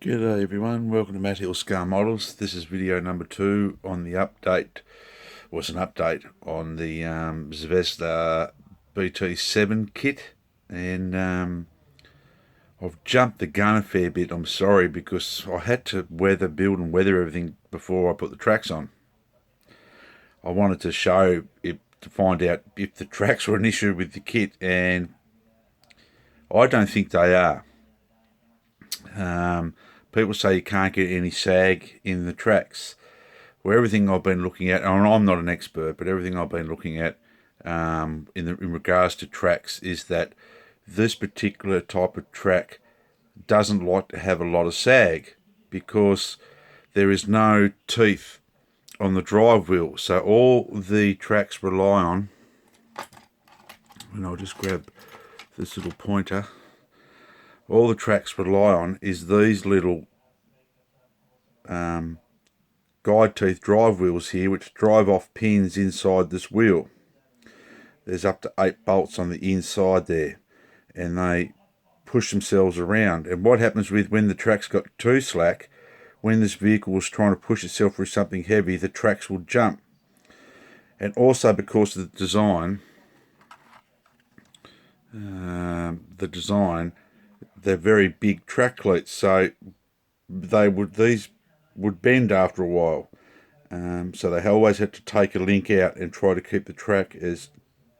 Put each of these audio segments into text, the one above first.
G'day everyone, welcome to Matt Hill Scar Models. This is video number 2 on the update, was an update on the Zvezda BT-7 kit, and I've jumped the gun a fair bit, I'm sorry, because I had to build and weather everything before I put the tracks on. I wanted to show it to find out if the tracks were an issue with the kit, and I don't think they are. People say you can't get any sag in the tracks. Well, everything I've been looking at, and I'm not an expert, but everything I've been looking at in regards to tracks is that this particular type of track doesn't like to have a lot of sag because there is no teeth on the drive wheel. So all the tracks rely on, and I'll just grab this little pointer, all the tracks rely on is these little guide teeth drive wheels here, which drive off pins inside this wheel. There's up to 8 bolts on the inside there, and they push themselves around. And what happens when the track's got too slack, when this vehicle is trying to push itself through something heavy, the tracks will jump. And also because of the design, they're very big track cleats, so these would bend after a while. So they always had to take a link out and try to keep the track as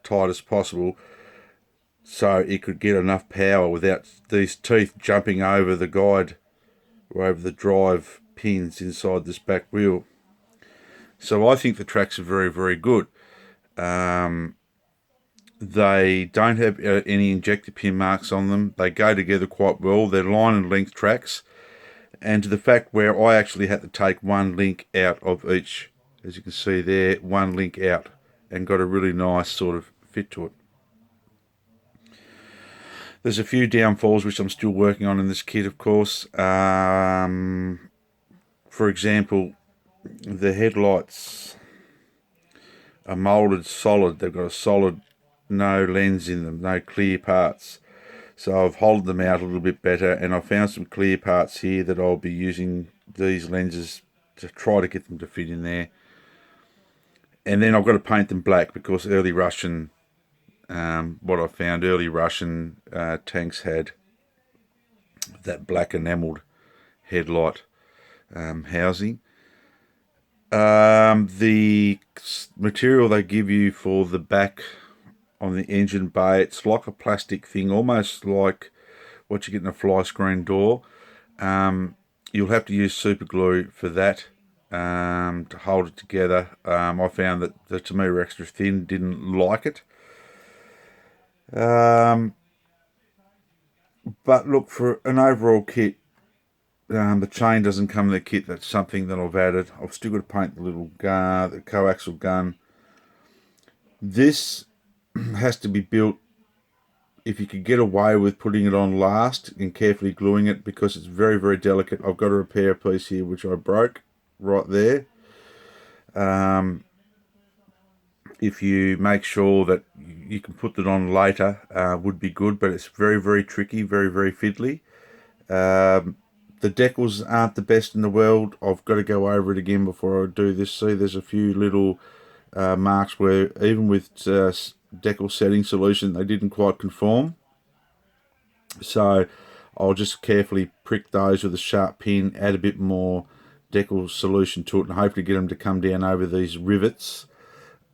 tight as possible so it could get enough power without these teeth jumping over the guide or over the drive pins inside this back wheel. So I think the tracks are very, very good. They don't have any injector pin marks on them. They go together quite well. They're line and length tracks. And to the fact where I actually had to take one link out of each, as you can see there, one link out, and got a really nice sort of fit to it. There's a few downfalls which I'm still working on in this kit, of course. For example, the headlights are moulded solid. They've got a solid, no lens in them, no clear parts. So I've hollowed them out a little bit better, and I've found some clear parts here that I'll be using these lenses to try to get them to fit in there. And then I've got to paint them black because early Russian, what I found, early Russian tanks had that black enamelled headlight housing. The material they give you for the back on the engine bay, it's like a plastic thing, almost like what you get in a fly screen door. You'll have to use super glue for that to hold it together. I found that the Tamir Extra Thin didn't like it. But look, for an overall kit, the chain doesn't come in the kit. That's something that I've added. I've still got to paint the little gun, the coaxial gun. This has to be built, if you could get away with putting it on last and carefully gluing it, because it's very, very delicate. I've got to repair a piece here which I broke right there. If you make sure that you can put it on later, would be good, but it's very, very tricky, very, very fiddly. The decals aren't the best in the world. I've got to go over it again before I do this. See, there's a few little marks where even with decal setting solution they didn't quite conform. So I'll just carefully prick those with a sharp pin, add a bit more decal solution to it, and hopefully get them to come down over these rivets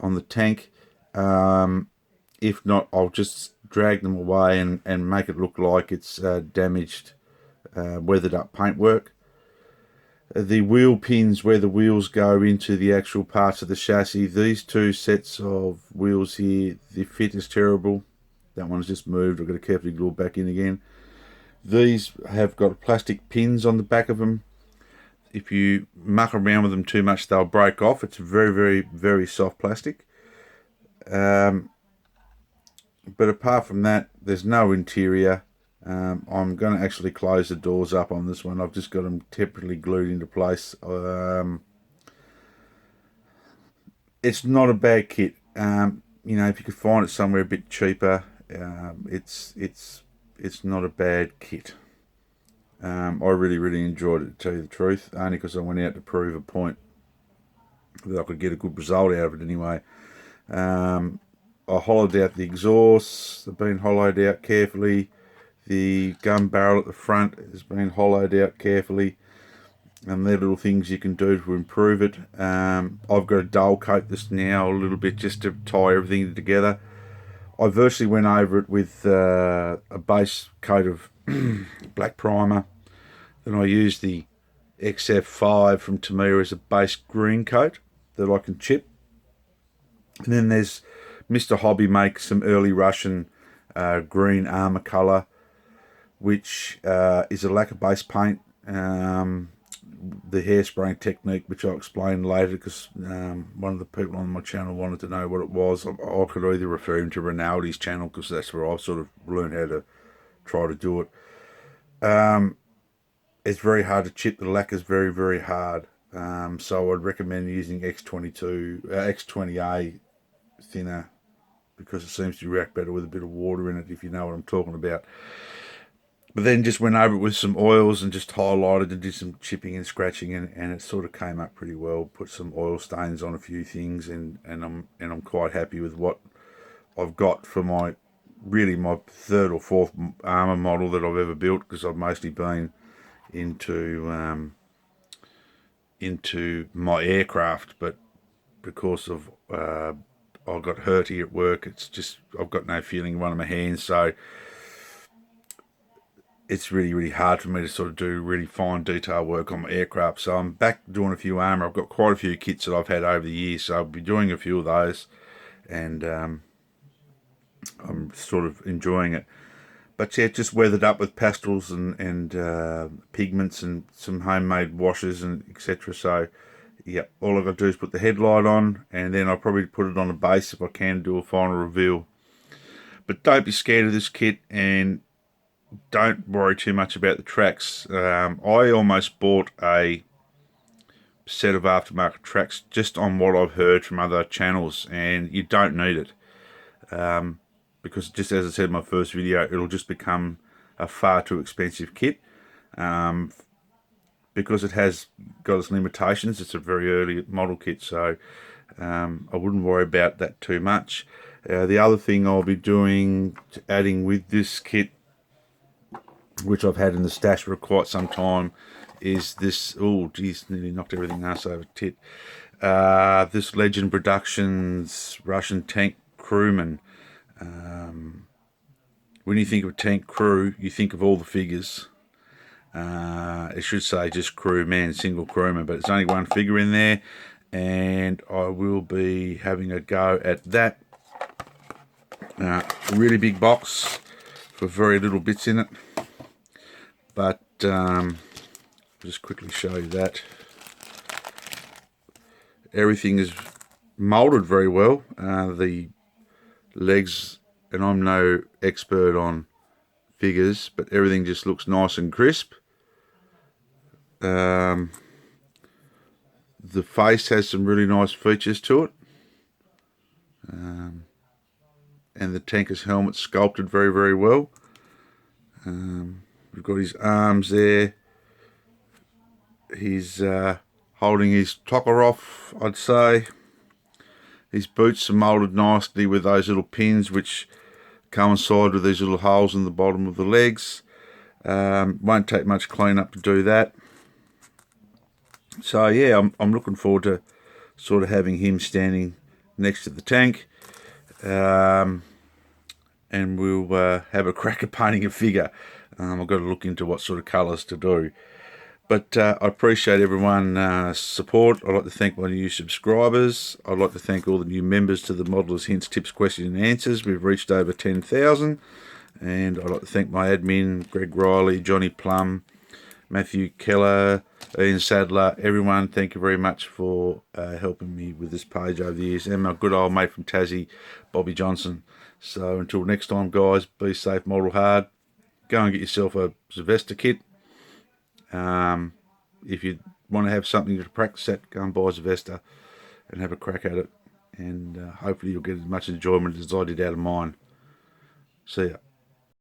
on the tank. If not, I'll just drag them away and make it look like it's damaged, weathered up paintwork. The wheel pins where the wheels go into the actual parts of the chassis, these two sets of wheels here, the fit is terrible. That one's just moved. I've got to carefully glue it back in again. These have got plastic pins on the back of them. If you muck around with them too much, they'll break off. It's very, very, very soft plastic. But apart from that, there's no interior. I'm going to actually close the doors up on this one. I've just got them temporarily glued into place. It's not a bad kit. You know, if you could find it somewhere a bit cheaper, it's not a bad kit. I really enjoyed it, to tell you the truth, only because I went out to prove a point that I could get a good result out of it anyway. I hollowed out the exhausts. They've been hollowed out carefully. The gun barrel at the front has been hollowed out carefully. And they're little things you can do to improve it. I've got to dull coat this now a little bit just to tie everything together. I virtually went over it with a base coat of black primer. Then I used the XF5 from Tamiya as a base green coat that I can chip. And then there's Mr. Hobby makes some early Russian green armor color, which is a lacquer base paint. The hairspraying technique, which I'll explain later, because one of the people on my channel wanted to know what it was. I could either refer him to Rinaldi's channel, because that's where I've sort of learned how to try to do it. It's very hard to chip. The lacquer's very hard. So I'd recommend using X20A thinner, because it seems to react better with a bit of water in it, if you know what I'm talking about. But then just went over it with some oils and just highlighted and did some chipping and scratching, and it sort of came up pretty well. Put some oil stains on a few things, and I'm quite happy with what I've got for my third or fourth armour model that I've ever built, because I've mostly been into my aircraft, but because of I got hurty at work, it's just I've got no feeling in one of my hands, so it's really hard for me to sort of do really fine detail work on my aircraft. So I'm back doing a few armour. I've got quite a few kits that I've had over the years, so I'll be doing a few of those, and I'm sort of enjoying it. But yeah, just weathered up with pastels and pigments and some homemade washes and etc. So yeah, all I've got to do is put the headlight on, and then I'll probably put it on a base if I can do a final reveal. But don't be scared of this kit, and don't worry too much about the tracks. I almost bought a set of aftermarket tracks just on what I've heard from other channels, and you don't need it, because just as I said in my first video, it'll just become a far too expensive kit, because it has got its limitations. It's a very early model kit, so I wouldn't worry about that too much. The other thing I'll be doing, adding with this kit, which I've had in the stash for quite some time, is this, oh geez, nearly knocked everything else over tit. This Legend Productions Russian tank crewman. When you think of tank crew, you think of all the figures. It should say just crewman, single crewman, but it's only one figure in there, and I will be having a go at that. Really big box for very little bits in it. But just quickly show you that everything is molded very well. The legs, and I'm no expert on figures, but everything just looks nice and crisp. The face has some really nice features to it, and the tanker's helmet sculpted very well. We've got his arms there. He's holding his Tokarov, I'd say. His boots are moulded nicely with those little pins which coincide with these little holes in the bottom of the legs. Won't take much clean up to do that. So yeah, I'm looking forward to sort of having him standing next to the tank. And we'll have a crack at painting a figure. I've got to look into what sort of colours to do. But I appreciate everyone's support. I'd like to thank my new subscribers. I'd like to thank all the new members to the Modeller's Hints, Tips, Questions and Answers. We've reached over 10,000. And I'd like to thank my admin, Greg Riley, Johnny Plum, Matthew Keller, Ian Sadler, everyone. Thank you very much for helping me with this page over the years. And my good old mate from Tassie, Bobby Johnson. So until next time, guys, be safe, model hard. Go and get yourself a Zvezda kit. If you want to have something to practice at, go and buy a Zvezda and have a crack at it. And hopefully you'll get as much enjoyment as I did out of mine. See ya.